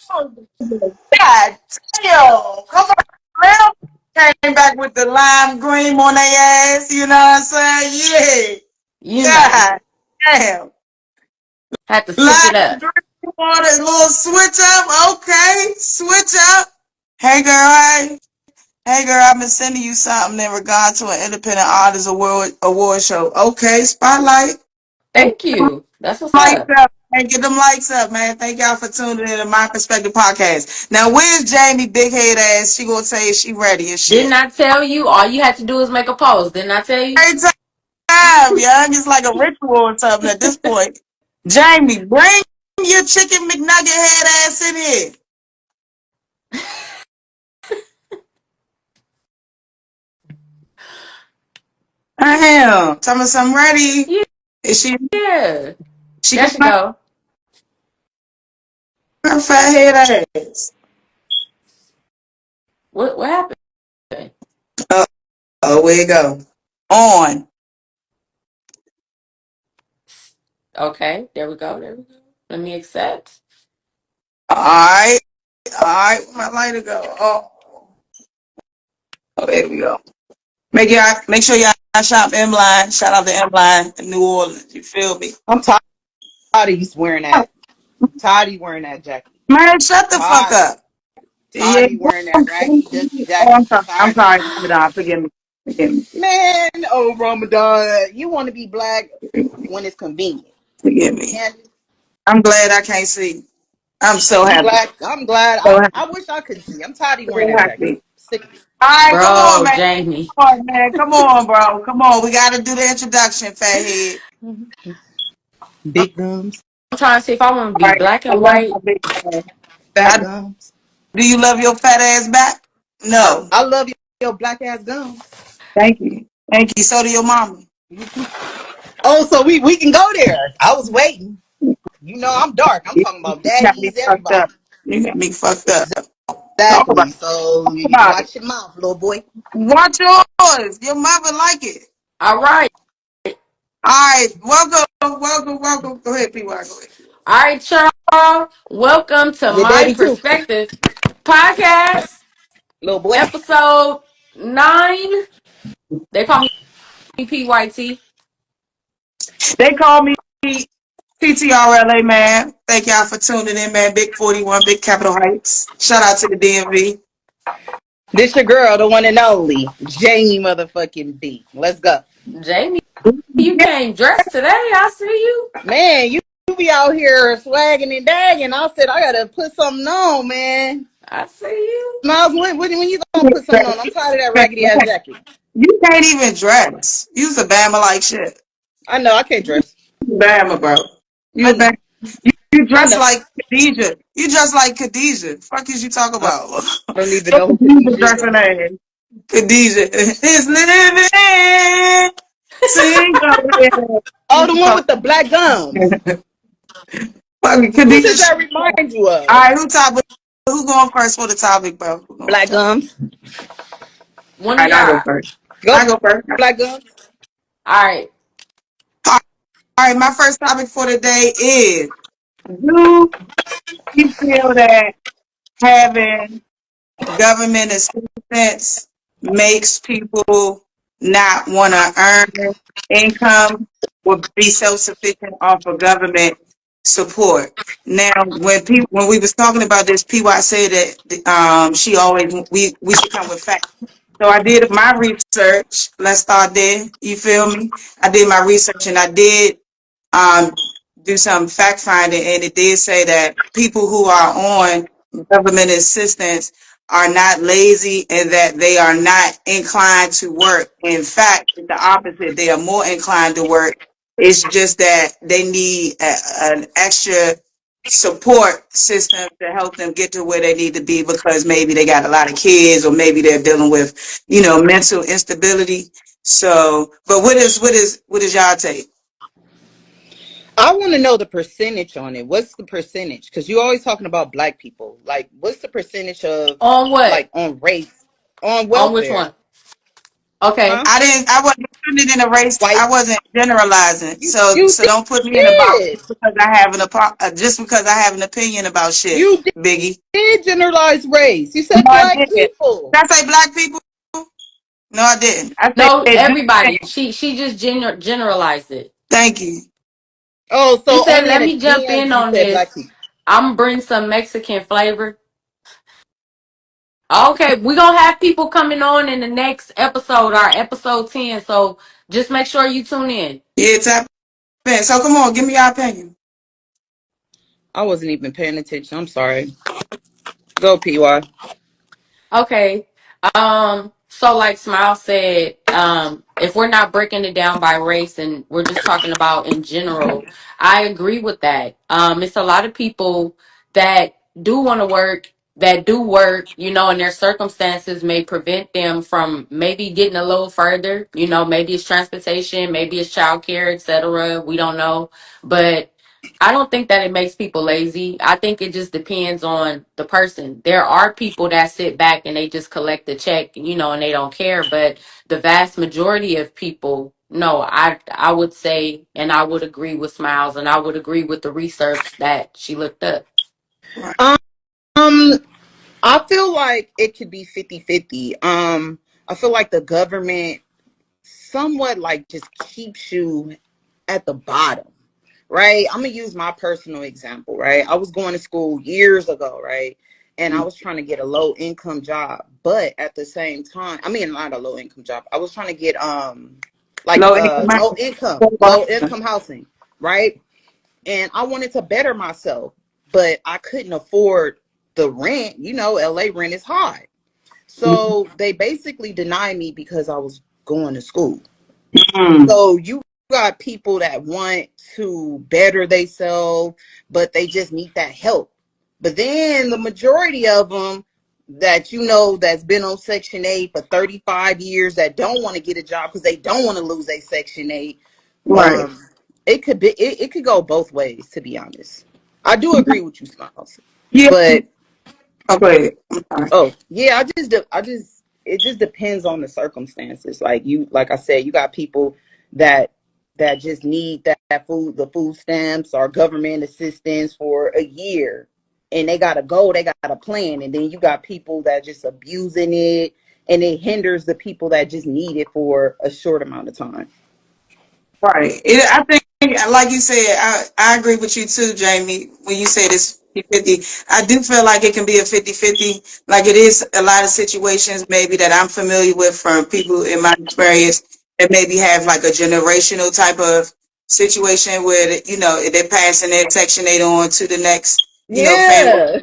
God damn. Come on, man. Came back with the lime green on their ass, you know what I'm saying? You know, Yeah. God damn. had to switch Lime it up. green on a little switch up. Okay. Switch up. Hey girl, hey. Hey girl, I've been sending you something in regard to an independent artist award show. Okay, spotlight. Hey, Thank you. That's what's lights up. up. Hey, get them lights up, man. Thank y'all for tuning in to My Perspective Podcast. Now, where's Jamie, big head ass? She gonna say she ready and Didn't shit. I tell you? All you had to do is make a post. Didn't I tell you? Every time, young. It's like a ritual or something at this point. Jamie, bring your chicken McNugget head ass in here. I am. Tell me something ready. Yeah. Is Yeah. she There got she go. her fat head ass? What happened? Oh, where you go? On. Okay, there we go. There we go. Let me accept. All right. All right. Where my lighter go? Oh, there we go. Make sure y'all shop M Line. Shout out to M Line in New Orleans. You feel me? I'm tired of you wearing that. Tired of you wearing that jacket. Man, shut the fuck Tired. up. Tired Yeah. of you wearing that raggy, dusty Oh, jacket. I'm sorry. I'm Tired of sorry. Ramadan. Forgive me. Forgive me. Man, oh Ramadan. You want to be black when it's convenient. Forgive me. Can't I'm glad I can't see. I'm so you happy. black? I'm glad. So I happy. wish I could see. I'm tired of you wearing So that jacket. happy. Sick of it. All right, come on, Bro, man. Jamie. Come on, man. Come on, bro. Come on. We got to do the introduction, fathead. Big gums, I'm trying to see if I want to All be right. black I and love my white. big man. fat gums. Do you love your fat ass back? No. I love your black ass gums. Thank you. Thank you. So do your mama. Oh, so we can go there. I was waiting. You know I'm dark. I'm You talking about got me daddies, fucked up. everybody. You got me fucked up. Talk Exactly. So talk you about it. watch your mouth, little boy. Watch yours. Your mother like it. All right. All right. Welcome. Go ahead, PY. Go ahead. All right, y'all. Welcome to Your My daddy too, Perspective Podcast, little boy. episode 9. They call me PYT. They call me TTRLA, man. Thank y'all for tuning in, man. Big 41, Big Capital Heights. Shout out to the DMV. This your girl, the one and only Jamie motherfucking B. Let's go, Jamie, you came dressed today. I see you. man. You be out here swagging and dagging. I said I gotta put something on, man. I see you. Miles, when you gonna put something on? I'm tired of that raggedy ass jacket. You can't even dress. You's a Bama like shit. I know I can't dress. Bama, bro. You I a know. Bama. You I dress know. like Khadijah. You dress like Khadijah. Fuck is you talk I about? don't even What know who Khadijah Khadijah dressing is. ass? Khadijah is living. Sing over Oh, the one with the black gums. there. Fucking Who does Khadijah. that remind you All of? right, who going first for the topic, bro? Who going for Black the topic? gums. One All of right, I go y'all. first. Go I go first. black gums. All right. All right, my first topic for today is: do you feel that having government assistance makes people not want to earn income or be self-sufficient off of government support? Now, when we was talking about this, PY said that she always we should come with facts. So I did my research. Let's start there. You feel me? I did my research and I did um, do some fact finding, and it did say that people who are on government assistance are not lazy and that they are not inclined to work. In fact, it's the opposite. They are more inclined to work. It's just that they need an extra support system to help them get to where they need to be because maybe they got a lot of kids or maybe they're dealing with, mental instability. So, but what is y'all take? I want to know the percentage on it. What's the percentage? Because you're always talking about black people. Like, what's the percentage of, On what? like, on race, on On which welfare? one? Okay. Huh? I wasn't putting it in a race. White. I wasn't generalizing. You So you so don't put me in a box did. just because I have an opinion about shit, You Biggie. did generalize race. You No, said I black didn't. Did people. I say black people? No, I didn't. I No, said just everybody. saying. She just generalized it. Thank you. Oh, She so said, only in "Let a me jump in dance you on said black this. people. I'm gonna bring some Mexican flavor." Okay, we're gonna have people coming on in the next episode, our episode 10. So just make sure you tune in. Yeah, tap in. So come on, give me your opinion. I wasn't even paying attention. I'm sorry. Go PY. Okay. So like Smile said, if we're not breaking it down by race and we're just talking about in general, I agree with that. It's a lot of people that do want to work, that do work, and their circumstances may prevent them from maybe getting a little further. Maybe it's transportation, maybe it's childcare, etc. We don't know. But I don't think that it makes people lazy. I think it just depends on the person. There are people that sit back and they just collect the check, and they don't care. But the vast majority of people, no, I would say, and I would agree with Smiles, and I would agree with the research that she looked up. Right. Um, I feel like it could be 50-50. I feel like the government somewhat like just keeps you at the bottom, right? I'm gonna use my personal example, right? I was going to school years ago, right? And I was trying to get a low income job, but at the same time, I mean not a low income job. I was trying to get like Low income. low income housing, right? And I wanted to better myself, but I couldn't afford the rent. LA rent is high. So they basically denied me because I was going to school. Mm-hmm. So you got people that want to better themselves, but they just need that help. But then the majority of them that that's been on Section 8 for 35 years that don't want to get a job because they don't want to lose a Section 8. Right. Um, it could go both ways, to be honest. I do agree with you, Smiles. Yeah. But Oh, go ahead. I'm sorry. oh yeah, it just depends on the circumstances. Like I said, you got people that just need that food, the food stamps or government assistance for a year, and they got to go, they got a plan, and then you got people that just abusing it, and it hinders the people that just need it for a short amount of time. Right. I think, like you said, I agree with you too, Jamie, when you said it's 50-50. I do feel like it can be a 50-50. Like it is a lot of situations maybe that I'm familiar with from people in my experience that maybe have like a generational type of situation where, they're passing their Section 8 on to the next, family. Yeah.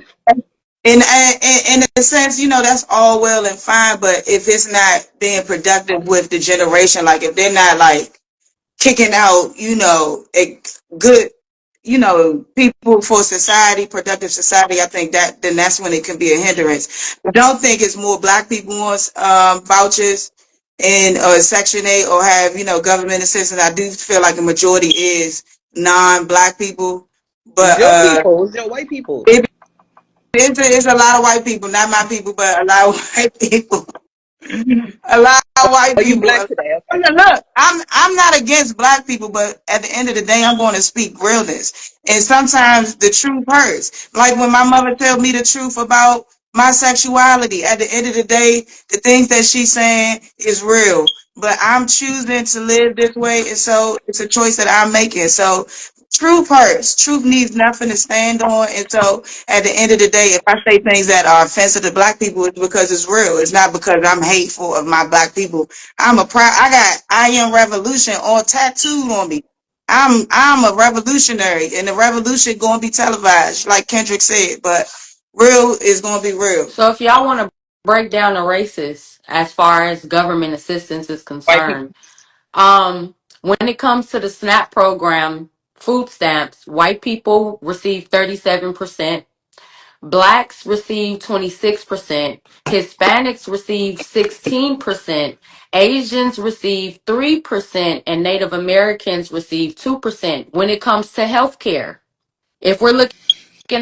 In a sense, that's all well and fine, but if it's not being productive with the generation, like if they're not like kicking out, a good, people for society, productive society, I think that's when it can be a hindrance. I don't think it's more black people want vouchers in Section 8 or have, government assistance. I do feel like the majority is non-black people, It's but your people, it's your white people. it, it's a lot of white people, not my people, but a lot of white people. A lot of white Oh, you people. black today? Okay. Look, I'm not against black people, but at the end of the day, I'm going to speak realness. And sometimes the truth hurts. Like when my mother tells me the truth about my sexuality, at the end of the day, the things that she's saying is real. But I'm choosing to live this way, and so it's a choice that I'm making. So truth hurts. Truth needs nothing to stand on, and so at the end of the day, if I say things that are offensive to black people, it's because it's real. It's not because I'm hateful of my black people. I got I am revolution on tattooed on me. I'm a revolutionary, and the revolution gonna be televised, like Kendrick said, but real is gonna be real. So if y'all want to break down the races as far as government assistance is White people. concerned, when it comes to the SNAP program, food stamps, white people receive 37%, blacks receive 26%, Hispanics receive 16%, Asians receive 3%, and Native Americans receive 2%. When it comes to healthcare, if we're looking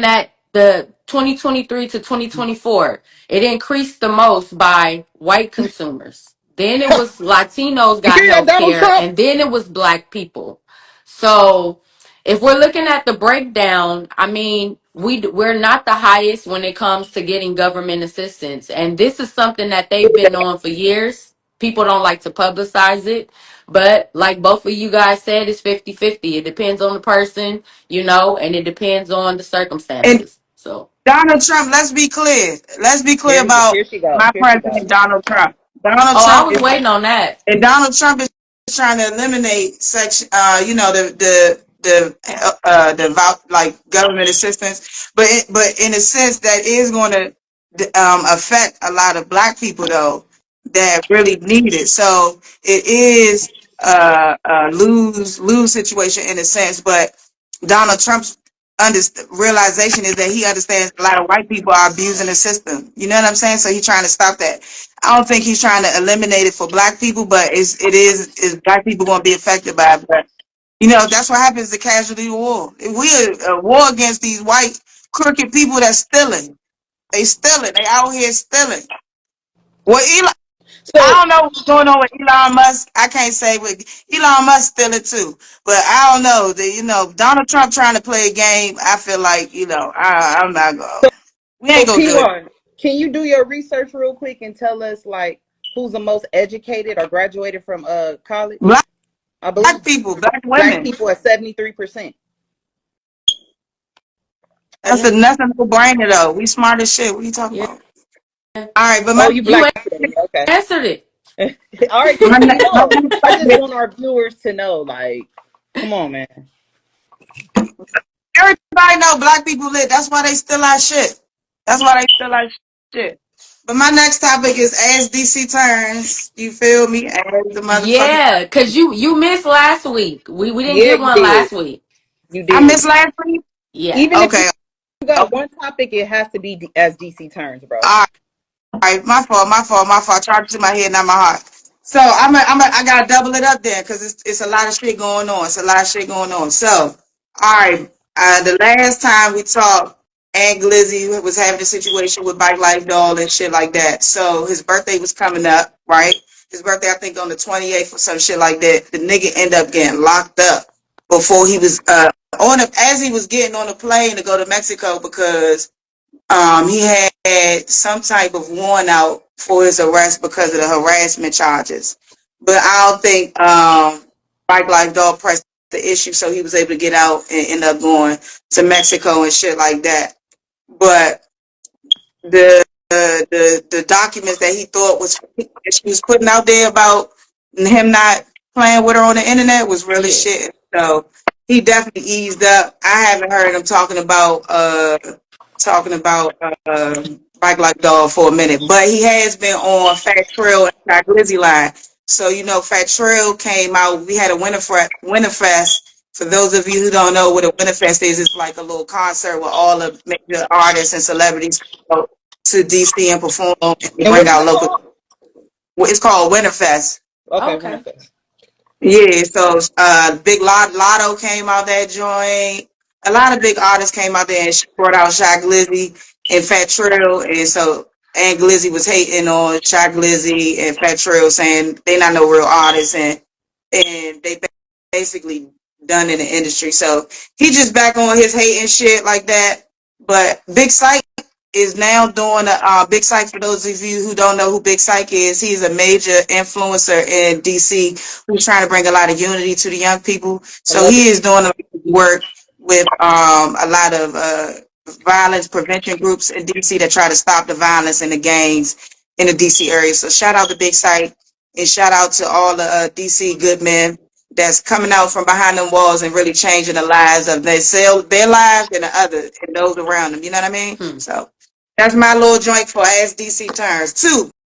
at the 2023 to 2024, it increased the most by white consumers. then it was Latinos You got hear that, health Donald care, Trump? and then it was black people. So if we're looking at the breakdown, I mean, we're not the highest when it comes to getting government assistance. And this is something that they've been on for years. People don't like to publicize it. But like both of you guys said, it's 50-50. It depends on the person, and it depends on the And circumstances. So, Donald Trump, let's be clear. Let's be clear about Here she go. my Here she president, goes. Donald Trump. Donald oh, I Trump was is waiting on that. And Donald Trump is trying to eliminate section, like government assistance, but in a sense that is going to affect a lot of black people though that really need it. So it is a lose situation in a sense, but Donald Trump's realization is that he understands a lot of white people are abusing the system. You know what I'm saying? So he's trying to stop that. I don't think he's trying to eliminate it for black people, but is black people going to be affected by it. But that's what happens to casualty war. If we a war against these white crooked people that's stealing. They stealing. They out here stealing. Well, I So, don't know what's going on with Elon Musk. I can't say, but Elon Musk stealing too. But I don't know. Donald Trump trying to play a game. I feel like, I'm not going. We so ain't gonna do it. P1, can you do your research real quick and tell us like who's the most educated or graduated from college? Black I believe people, black black women. people at 73%. That's a nothing no brainer though. We smart as shit. What are you talking Yeah. about? All right, but Oh, you You black today. Okay. answered it. All right, my, cool. my No, next I just topic, want our viewers to know, like, come on, man. everybody know black people lit. That's why they still our shit. That's why they still our shit. But my next topic is as DC turns. You feel me? As the motherfucker. Yeah, because you missed last week. We didn't Yeah, get you one did. last week. You I did. missed last week. Yeah. Even if you Okay. got one topic, it has to be as DC turns, bro. All right, my fault. Charge to my head, not my heart. So I gotta double it up there because it's a lot of shit going on. It's a lot of shit going on. So, all right, the last time we talked, Aunt Glizzy was having a situation with Bike Life Doll and shit like that. So his birthday was coming up, right? His birthday, I think, on the 28th or some shit like that. The nigga ended up getting locked up before he was as he was getting on the plane to go to Mexico because he had some type of warrant out for his arrest because of the harassment charges. But I don't think Bike Life Dog pressed the issue, so he was able to get out and end up going to Mexico and shit like that. But the documents that he thought that she was putting out there about him not playing with her on the internet was really Yeah. shit. So he definitely eased up. I haven't heard him talking about Bike Like Dog for a minute, but he has been on Fat Trail and Fat Glizzy line. So Fat Trail came out. We had a Winterfest. For those of you who don't know what a Winterfest is, it's like a little concert where all the major artists and celebrities go to DC and perform and And bring what's out it local. called? It's called Winterfest. Okay, Okay. Winterfest. Yeah, so Big Lotto came out that joint. A lot of big artists came out there and she brought out Shy Glizzy and Fat Trill. And so Aunt Glizzy was hating on Shy Glizzy and Fat Trill, saying they not no real artists and they basically done in the industry. So he just back on his hating shit like that. But Big Psych is now doing Big Psych. For those of you who don't know who Big Psych is, he's a major influencer in DC who's trying to bring a lot of unity to the young people. So he is doing work with a lot of violence prevention groups in DC that try to stop the violence and the gangs in the DC area. So shout out to Big Psych and shout out to all the DC good men that's coming out from behind them walls and really changing the lives of their lives and the others and those around them. You know what I mean? So that's my little joint for as DC turns. 2.